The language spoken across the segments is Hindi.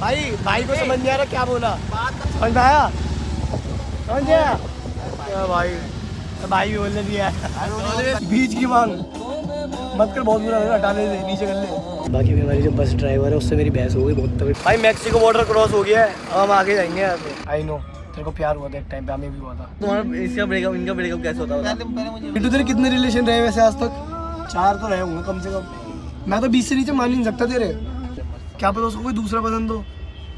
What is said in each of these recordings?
भाई भाई को समझ नहीं आ रहा क्या बोला, समझ में आया? समझ गया क्या भाई? भाई भी बोलने दिया बीच की मांग मत कर, बहुत बुरा लग रहा, हटा ले नीचे कर ले। बाकी भी हमारी जो बस ड्राइवर है उससे मेरी बहस हो गई बहुत तगड़ी। भाई मैक्सिको बॉर्डर क्रॉस हो गया है, अब हम आगे जाएंगे यहाँ पे। आई नो तेरे को प्यार हुआ था एक टाइम पे, हमें भी हुआ था। तुम्हारा इसका ब्रेकअप इनका ब्रेकअप कैसे होता है? तेरे कितने रिलेशन रहे वैसे आज तक? 4 तो रहे होंगे कम से कम। मैं तो 20 से नीचे मान ही नहीं सकता तेरे। क्या पता उसको कोई दूसरा पसंद हो,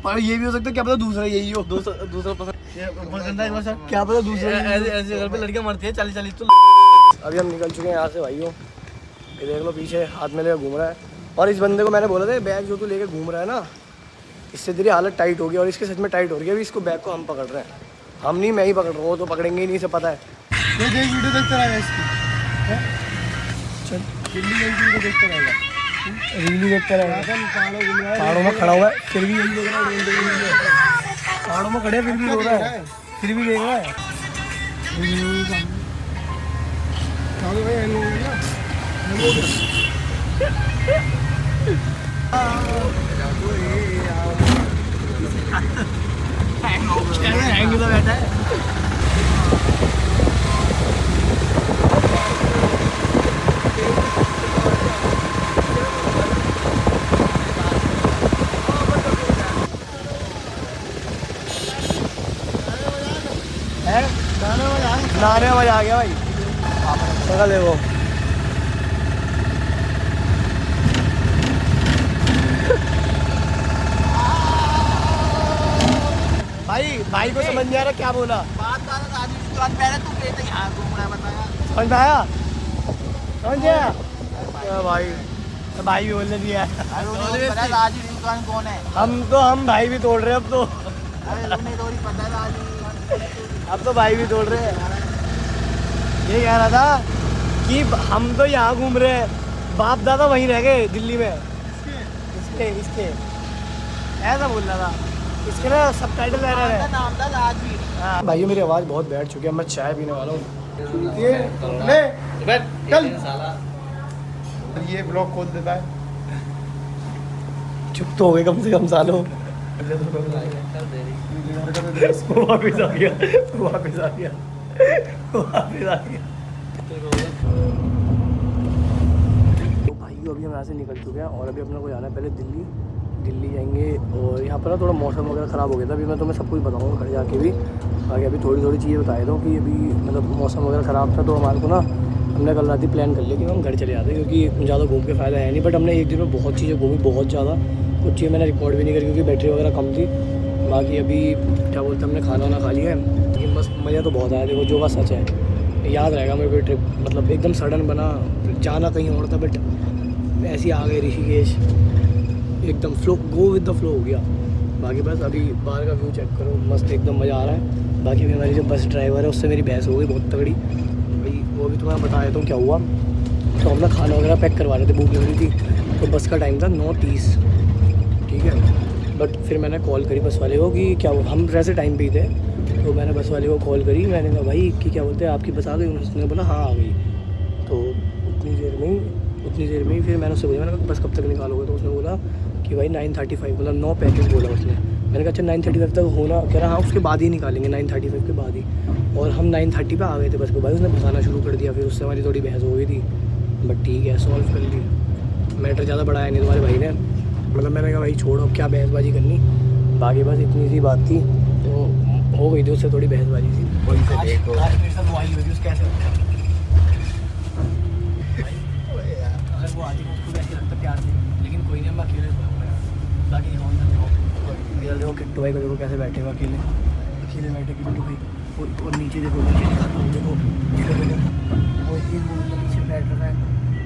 पर ये भी हो सकता है क्या पता दूसरा यही हो। दूसरा पसंद है क्या पता दूसरा। ऐसे जगह पे लड़कियां मरती है 40-40 तो। अभी हम निकल चुके हैं यहाँ से भाइयों। ये देख लो पीछे हाथ में लेकर घूम रहा है। और इस बंदे को मैंने बोला था बैग जो तू लेके घूम रहा है ना, इससे तेरी हालत टाइट होगी, और इसके सच में टाइट हो रही है। अभी इसको बैग को हम पकड़ रहे हैं, हम नहीं, मैं ही पकड़ रहा हूँ, वो तो पकड़ेंगे ही नहीं, से पता है। ये देख वीडियो देखते रहेगा इसकी, चल दिल्ली वीडियो देखते रहेगा, रील देखते रहेगा। पहाड़ों में खड़ा हुआ है फिर भी यही देख रहा है, पहाड़ों में खड़े फिर भी रो रहा है, फिर भी देख रहा है। हैंग तो बैठा है। नहाने में मजा आ गया भाई, शक्ल देखो। भाई भाई को समझ नहीं आ रहा क्या बोला, समझ में आया? समझ गया क्या भाई? भाई भी बोलने दिया कौन है? हम भाई भी तोड़ रहे हैं अब तो। अब तो भाई भी तोड़ रहे हैं। ये कह रहा था कि हम तो यहाँ घूम रहे हैं, बाप दादा वहीं रह गए दिल्ली में। इसके ऐसा बोल रहा था, इसके ना सबटाइटल रह रहे हैं। हाँ भाइयों मेरी आवाज़ बहुत बैठ चुकी है, मैं चाय पीने वाला हूँ। ये ब्लॉग खोल देता है। चुप तो हो गए कम से कम सालों। वापिस आ गया, वापिस आ गया, वापिस आ गया। तो भाइयों अभी हम यहाँ से निकल चुके हैं और अभी अपने को जाना है पहले दिल्ली जाएंगे। और यहाँ पर ना थोड़ा मौसम वगैरह ख़राब हो गया था, अभी मैं तुम्हें सब कुछ बताऊँगा घर जाके भी। आगे अभी थोड़ी चीज़ें बता दूँ कि अभी मतलब मौसम वगैरह ख़राब था, तो हमारे को ना हमने कल रात ही प्लान कर लिया कि हम घर चले जाते, क्योंकि ज़्यादा घूम के फ़ायदा है नहीं। बट हमने एक दिन में बहुत चीज़ें घूमी, बहुत ज़्यादा। कुछ चीज़ें मैंने रिकॉर्ड भी नहीं करी क्योंकि बैटरी वगैरह कम थी। बाकी अभी क्या बोलते हैं, हमने खाना वाना खा लिया है, लेकिन बस मज़ा तो बहुत आया। देखो जो बात सच है, याद रहेगा मेरे को ट्रिप, मतलब एकदम सडन बना, जाना कहीं और था बट ऐसे ही आ गए ऋषिकेश, एकदम flow, go with the flow हो गया। बाकी बस अभी बाहर का व्यू चेक करो, मस्त एकदम मज़ा आ रहा है। बाकी अभी हमारी जो बस ड्राइवर है उससे मेरी बहस हो गई बहुत तगड़ी भाई, वो भी तुम्हें बता देता हूँ क्या हुआ। तो हम ना खाना वगैरह पैक करवा रहे थे, भूख लग रही थी, तो बस का टाइम था 9:30, ठीक है। बट फिर मैंने कॉल करी बस वाले को कि क्या हम वैसे टाइम पे ही थे, तो मैंने बस वाले को कॉल करी, मैंने कहा भाई कि क्या बोलते हैं आपकी बस आ गई? उसने बोला हाँ आ गई। तो उतनी देर में ही फिर मैंने उससे बोला, मैंने कहा बस कब तक निकालोगे? तो उसने बोला कि भाई 9:35, मतलब 9:35 बोला उसने। मैंने कहा अच्छा 9:35 तक होना, कह रहा हाँ उसके बाद ही निकालेंगे, 9:35 के बाद ही। और हम 9:30 पे आ गए थे बस पे, भाई उसने फंसाना शुरू कर दिया। फिर उससे हमारी थोड़ी बहस हो गई थी, बट ठीक है सॉल्व कर ली, मैटर ज़्यादा बढ़ाया नहीं तुम्हारे भाई ने। मतलब मैंने कहा भाई छोड़ो क्या बहसबाजी करनी, बाकी बस इतनी सी बात थी, तो हो गई थी उससे थोड़ी बहसबाजी थी। अगर वो आज उसको भी ऐसे लगता प्यार से, लेकिन कोई नहीं, हम अकेले बाकी इधर देखो किट्टू भाई को देखो कैसे बैठे हुए अकेले बैठे किट्टू भाई। और नीचे देखो, देखो वो पीछे बैठ रहा है,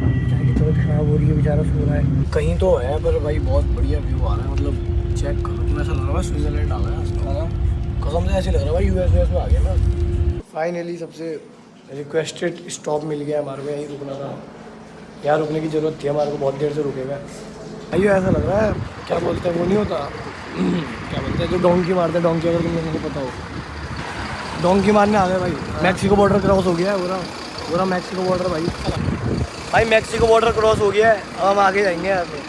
बेचारे की तबीयत ख़राब हो रही है, बेचारा सो रहा है कहीं तो है। पर भाई बहुत बढ़िया व्यू आ रहा है, मतलब चेक करो तुम, ऐसा लग रहा है स्विट्ज़रलैंड आ गया है, कसम से ऐसे लग रहा है भाई यूएस में आ गया ना। फाइनली सबसे रिक्वेस्टेड स्टॉप मिल गया हमारे को, यहीं रुकना था। यहाँ रुकने की ज़रूरत थी, हमारे को बहुत देर से रुकेगा। भाई ऐसा लग रहा है क्या बोलते हैं, वो नहीं होता क्या बोलते हैं जो डोंकी मारते हैं, डोंकी, अगर तुम्हें नहीं पता हो, डोंकी मारने आ गए भाई। मैक्सिको बॉर्डर क्रॉस हो गया है पूरा मैक्सिको बॉर्डर भाई मैक्सिको बॉर्डर क्रॉस हो गया है। अब हम आगे जाएंगे यहाँ से,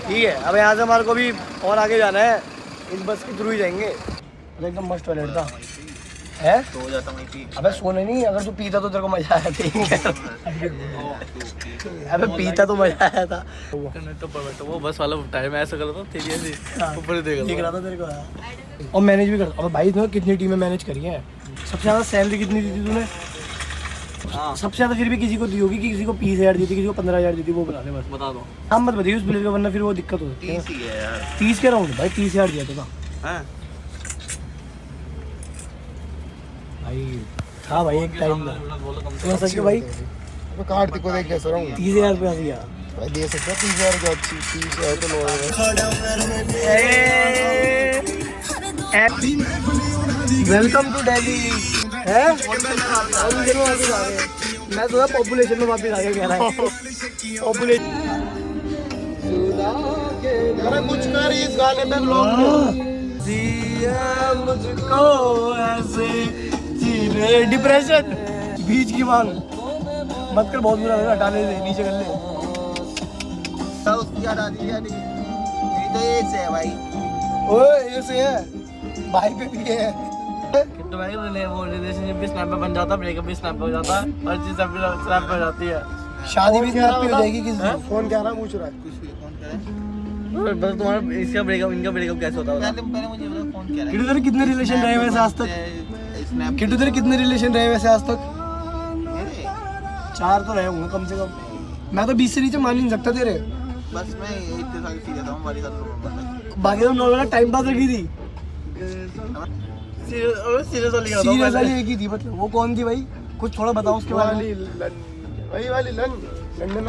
ठीक है। अब यहाँ से हमारे को भी और आगे जाना है, इस बस के थ्रू ही जाएंगे। एकदम मस्त टॉयलेट था है। तो जाता हूँ कि अबे सोने नहीं, अगर तू पीता तो तेरे को मजा आया था। अबे पीता तो मजा आया था। तो पर वो बस वाला टाइम ऐसा कर रहा था तेजी ऐसे ऊपर देख देख रहा था तेरे को और मैनेज भी करता। अब भाई इसने कितनी टीमें मैनेज करी हैं? सबसे ज़्यादा सैलरी कितनी दी थी तूने? सबसे ज़्यादा फिर भी किसी को दी होगी कि किसी को 20,000 दी थी, किसी को 15,000 दी थी, वो बता दे बस। बता दो। हम मत बताइए उस प्लेयर का, वरना फिर वो दिक्कत हो सकती है। 30 ही है यार। 30 के राउंड भाई, 30,000 दिया था हैं भाई। हाँ भाई एक टाइम में बोलो कम तो सच में भाई मैं कार्तिक को देख कैसे रहूँ 30,000 रुपया दिया भाई, दे सकता 30,000 का। अच्छी 30,000 तो लो वेलकम टू दिल्ली है। मैं तो पॉपुलेशन में वापस आ गया कह रहा है। पॉपुलेशन कुछ कर इस गाने में ब्लॉग मुझको ऐसे जीने। डिप्रेशन बीच की मांग मत कर, बहुत बुरा लग रहा, डाले से नीचे कर ले। उसकी याद आती है नहीं तो ये से है भाई। ओए ये से है भाई पे भी है। तो भाई वो रिलेशनशिप भी स्नैप पे बन जाता, ब्रेकअप भी स्नैप पे हो जाता, हर चीज स्नैप पे हो जाती है। शादी भी स्नैप पे हो जाएगी किसी हैं? दिन। फोन क्या रहा पूछ रहा है। कुछ भी फोन करे बस तुम्हारा इसका ब्रेकअप इनका ब्रेकअप कैसे होता है? पहले मुझे बता फोन क्या किटू तेरे कितने रिलेशन रहे वैसे आज तक? स्नैप किटू तेरे कितने रिलेशन रहे वैसे आज तक? 4 तो रहे होंगे कम से कम। मैं तो 20 से नीचे मान ही नहीं सकता तेरे। बस मैं इतने साल सीरियस हूं, हमारी साथ बाकी तो नॉर्मल टाइम पास रखी थी। सीरियस वाली का सीरियस वाली एक ही थी, मतलब वो कौन थी भाई? कुछ थोड़ा बताओ उसके बारे में। वही वाली लंदन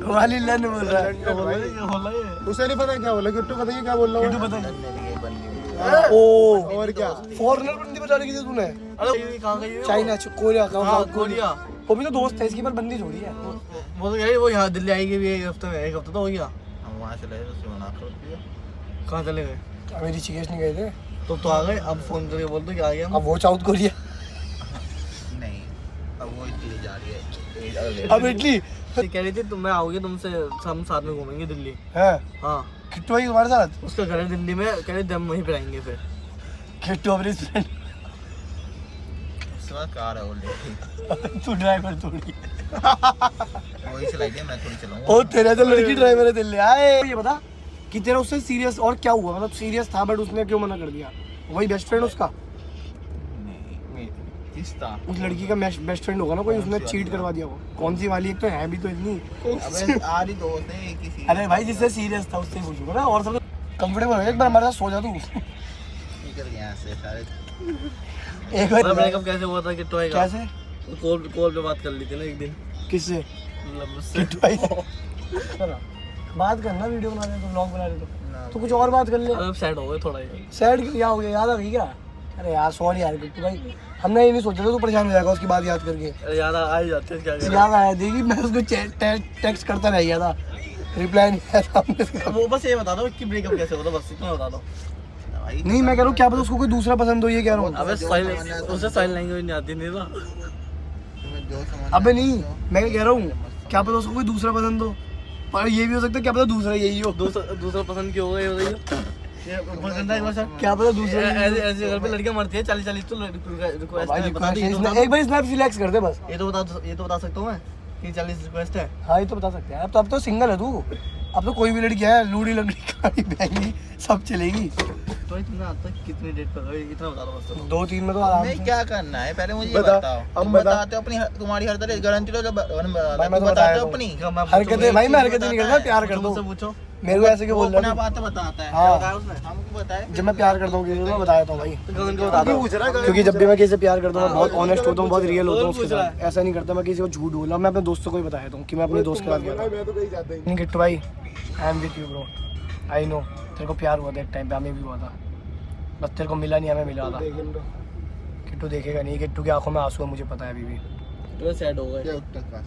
वाली लन बोल रहा है। उसे नहीं पता क्या बोला, किट्टू बताइए क्या बोल रहा किटू हूँ। बताइए। ओ और क्या फॉरेनर बंदी बता रही थी तूने? अरे ये कहां गई है? चाइना कोरिया का हां कोरिया। वो भी तो दोस्त है इसकी, पर बंदी थोड़ी है। वो तो यही वो यहाँ दिल्ली आएगी भी एक हफ्ते में, एक हफ्ता तो हो गया। हम वहां चले गए तो मना कर दिया। कहां चले गए? अभी ऋषिकेश नहीं गए थे तो आ गए। अब फोन करके बोल दो कि आ गया। अब वो साउथ कोरिया, नहीं अब वो इटली जा रही है। अब इटली कह रही थी तुम मैं आओगे तुमसे, हम साथ में घूमेंगे दिल्ली। है। हाँ किट्टू भाई तुम्हारे साथ? उसका घर है दिल्ली में, कह रही हम वहीं पे रहेंगे फिर। किट्टू अपनी फ्रेंड। उसके बाद कार है ऑलरेडी, तू ड्राइवर थोड़ी। वही चलाई थी, मैं थोड़ी चलाऊंगा। ओ तेरा तो लड़की ड्राइवर है दिल्ली आए। ये बता कि तेरा उससे सीरियस और क्या हुआ, मतलब सीरियस था बट उसने क्यों मना कर दिया? वही बेस्ट फ्रेंड उसका, नहीं किस था? उस लड़की का बेस्ट फ्रेंड होगा ना कोई, उसने चीट करवा दिया। वो कौन सी वाली? एक तो है भी तो इतनी। अबे आरी दोस्त है एक ही। अरे भाई जिससे सीरियस था उससे ही पूछूंगा ना। और सब कंफर्टेबल हो एक बार हमारे साथ सो जा तू। निकल गया यहाँ से सारे। एक बार ब्रेकअप कैसे हुआ था? किट्टू आएगा कैसे? कॉल पे बात कर ली थी ना एक दिन। किससे? मतलब मुझसे। किट्टू भाई चलो, बात करना, वीडियो बना रहे तो व्लॉग बना रहे तो कुछ और बात कर ले। अब सेट हो गए थोड़ा ही। सैड क्या हो गया? याद आ गई क्या? अरे यार सॉरी यार किट्टू भाई, हमने ये नहीं सोचा था तू परेशान हो जाएगा उसकी बात याद करके। अरे यार आ ही जाते हैं क्या करें। याद आया देखी, मैं उसको टेक्स्ट करता रह गया था, रिप्लाई नहीं आया था हमने उसका। वो बस ये बता दो कि ब्रेकअप कैसे होता, बस इतना बता दो। नहीं मैं कह रहा हूँ क्या पता उसको कोई दूसरा पसंद हो, ये कह रहा हूँ। अबे उसे साइन लैंग्वेज नहीं आती नहीं ना। अबे नहीं मैं कह रहा हूँ क्या पता उसको कोई दूसरा पसंद हो, पर ये भी हो सकता है क्या पता दूसरा यही हो। दूसरा पसंद क्यों होगा ये बताइए। ये ऊपर गंदा एक बार सर क्या पता दूसरा ऐसे जगह पे लड़कियां मरती है 40 तो रिक्वेस्ट भाई है। बता रिक्वेस्ट दो है, एक बार स्नैप सिलेक्ट कर दे बस। ये तो बता सकता हूँ मैं कि 40 रिक्वेस्ट है। हाँ ये तो बता सकते हैं। अब तो सिंगल है तू, अब तो कोई भी लड़की है, लूड़ी लंगड़ी काली बहनी सब चलेगी। तो तुमने आज तक कितनी डेट पर इतना बता दो बस। 2-3 में तो आराम से। क्या करना है पहले मुझे बता, बताओ। अब तुम बता। बताते हो अपनी तुम्हारी हरकतें गारंटी लो। जब भाई मैं तो बताते हो बताया अपनी हरकतें, भाई मैं हरकतें नहीं करता, प्यार करता मुझसे हूँ। पूछो मेरे को ऐसे क्यों बोल रहा है? बात बताता है। हाँ। बताया उसने हमको बताया। जब मैं प्यार करता हूँ किसी को मैं बताता हूँ भाई, गगन को बता दो। पूछ रहा है क्योंकि जब भी मैं किसी से प्यार करता हूँ मैं बहुत ऑनेस्ट होता हूँ, बहुत रियल होता हूँ पूछ उसके रहा साथ। ऐसा नहीं करता मैं किसी को झूठ बोला। मैं अपने दोस्तों को ही बताया हूँ कि मैं अपने दोस्त के साथ गया था। मैं तो कहीं जाता ही नहीं किट्टू भाई I am with you bro, I know तेरे को प्यार हुआ था एक टाइम पे, हमें भी हुआ था, बस तेरे को मिला नहीं, हमें मिला था। नहीं। किट्टू देखेगा नहीं, किट्टू की आंखों में आंसू है मुझे पता है अभी भी। तो सैड हो गए। क्या उत्तर पास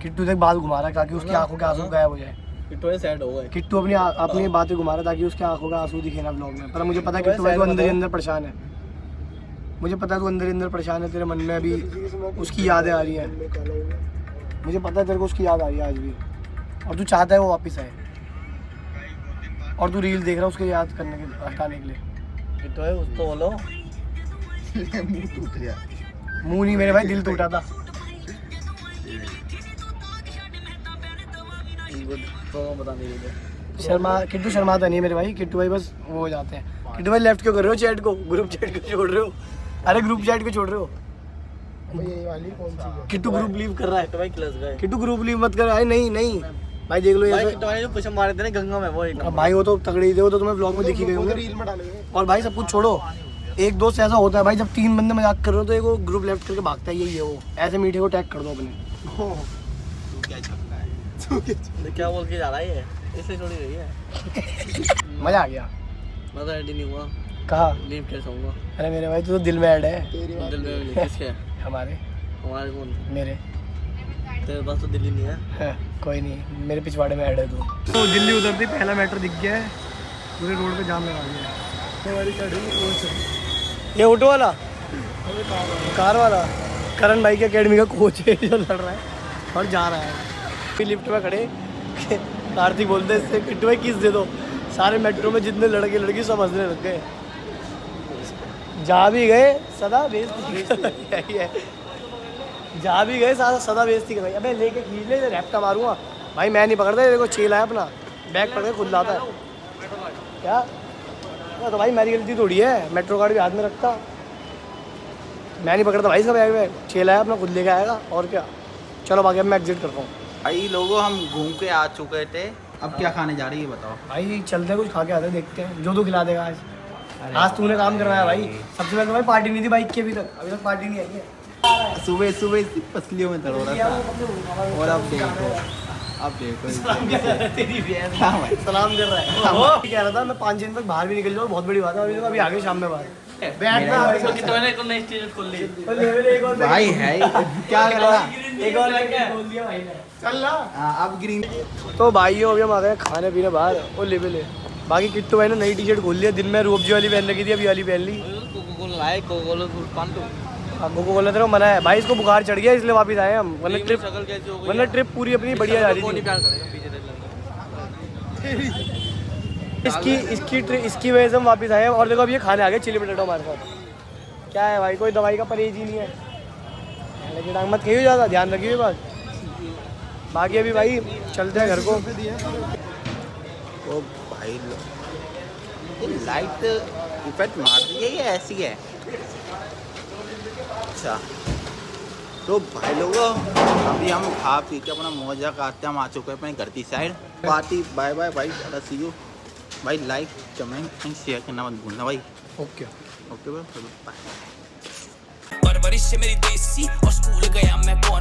किट्टू देख बाल घुमा रहा है ताकि उसकी आंखों के आंसू गायब हो जाए। किट्टू सैड हो गए। किट्टू अपनी बातें घुमा रहा है ताकि उसकी आंखों का आंसू दिखे ना ब्लॉग में। पर मुझे पता है किट्टू भाई तू अंदर ही अंदर परेशान है, मुझे पता है तू अंदर ही अंदर परेशान है, तेरे मन में अभी उसकी यादें आ रही हैं, मुझे पता है तेरे को उसकी याद आ रही है आज भी। और तू चाहता है वो वापस आए, और तू रील देख रहा है उसको याद करने के लिए, हटाने के लिए। तो है उसको बोलो। मुंह टूट गया। मुंह नहीं मेरे भाई, दिल टूटा था। तो बता दीजिए। शर्मा किट्टू शर्माता नहीं है मेरे भाई, किट्टू भाई बस वो हो जाते हैं। किट्टू भाई लेफ्ट क्यों कर रहे हो चैट को, ग्रुप चैट को छोड़ रहे हो? अरे ग्रुप चैट को छोड़ रहे हो? ये वाली कौन सी है? किट्टू ग्रुप लीव कर रहा है। तो भाई क्लास गए। किट्टू ग्रुप लीव मत कर। अरे नहीं नहीं भाई देख लो भाई ये तो भाई जो पुशअप मारे थे ना गंगा में वो एक अब भाई वो तो तगड़े ही थे, वो तो तुम्हें ब्लॉग में दिखी गई वो तो होंगे। रील में डालेंगे। और भाई सब कुछ छोड़ो, एक दोस्त ऐसा होता है भाई, जब 3 बंदे मजाक कर रहे हो तो एक वो ग्रुप लेफ्ट करके भागता है, यही है वो। ऐसे मीठे को टैग कर दो अपने। तो क्या बोल के जा रहा है ये, इसलिए छोड़ी रही है। मजा आ गया। मजा ऐड नहीं हुआ। कहा? नीम के सोऊंगा। अरे मेरे भाई तू तो दिल में ऐड है। तेरी बात दिल में नहीं, किसके? हमारे हमारे कौन? मेरे तेरे पास तो दिल ही नहीं है। हाँ, कोई नहीं, मेरे पिछवाड़े में ऐड है तू। तो दिल्ली उतरती पहला मेट्रो दिख गया है, पूरे रोड पे जाम लगा दिया है। ये ऑटो वाला, कार वाला करण भाई की अकेडमी का कोच है जो लड़ रहा है और जा रहा है। फिर लिफ्ट में खड़े कार्तिक बोलते हैं इससे, किट्टू भाई किस दे दो। सारे मेट्रो में जितने लड़के लड़की सब हंसने लग गए। जा भी गए सदा बेइज्जती है, जा भी गए सदा बेइज्जती कर भाई। अबे लेके खींच ले, रैप्टा मारूंगा भाई। मैं नहीं पकड़ता, देखो चेला है अपना, बैग पकड़ के खुद लाता है। क्या तो भाई मेरी गलती थोड़ी है, मेट्रो कार्ड भी हाथ में रखता, मैं नहीं पकड़ता भाई इसका बैग में। चेला है अपना, खुद लेके आएगा और क्या। चलो बाकी अब मैं एग्जिट करता हूँ। भाई लोगों हम घूम के आ चुके थे, अब क्या खाने जा रही है बताओ। भाई चलते हैं कुछ खा के आते हैं, देखते हैं जो तू खिला देगा आज। आज तूने काम करवाया भाई। सबसे पहले तो भाई पार्टी नहीं थी बाइक की, अभी तक पार्टी नहीं आई है। सुबह सुबह इसी पसलियों में तड़ो रहा था और अब देखो तेरी बहन सलाम दे रहा है। वो कह रहा था मैं 5 दिन तक बाहर भी निकल जाऊँ, बहुत बड़ी बात है। अभी तो अभी आगे शाम में बाहर बैठना। तो कितने ने को नई स्टेज खोल ली। भाई है क्या करेगा। एक और बोल दिया भाई ने। चल ना। अब ग्रीन तो भाइयों अभी हम आ गए खाने पीने बाहर, वो ले बाकी किट्टू भाई ने नई टी शर्ट खोल लिया। दिन में रूबजी वाली पहन रखी थी, अभी वाली पहन ली। कोको-कोला लाए, कोको-कोला कौन तो? हमको बोला था मना है भाई, इसको बुखार चढ़ गया इसलिए वापस आए हम, वरना ट्रिप शक्ल कैसी हो गई? वरना ट्रिप पूरी अपनी बढ़िया जा रही कौन थी। प्यार करेगा पीछे देख लेंगे। इसकी वजह से हम वापस आए हैं। और देखो अब ये खाने आ गए चिली पटेटो हमारे साथ। क्या है भाई, कोई दवाई का परहेज ही नहीं है, लेकिन टांग मत खेलो ज़्यादा, ध्यान रखिए बात। बाकी अभी भाई चलते हैं घर को। ओ भाई ये लाइट इफेक्ट मार रही है, ये ऐसी है। अच्छा तो भाई लोगों अभी हम खा पी के अपना मौजा करते हम आ चुके हैं अपने घर की साइड। पार्टी बाय बाय भाई, सी यू भाई। लाइक कमेंट एंड शेयर करना मत भूलना भाई। ओके ओके भाई बाय। परवरिश मेरी देसी और स्कूल गया मैं कौन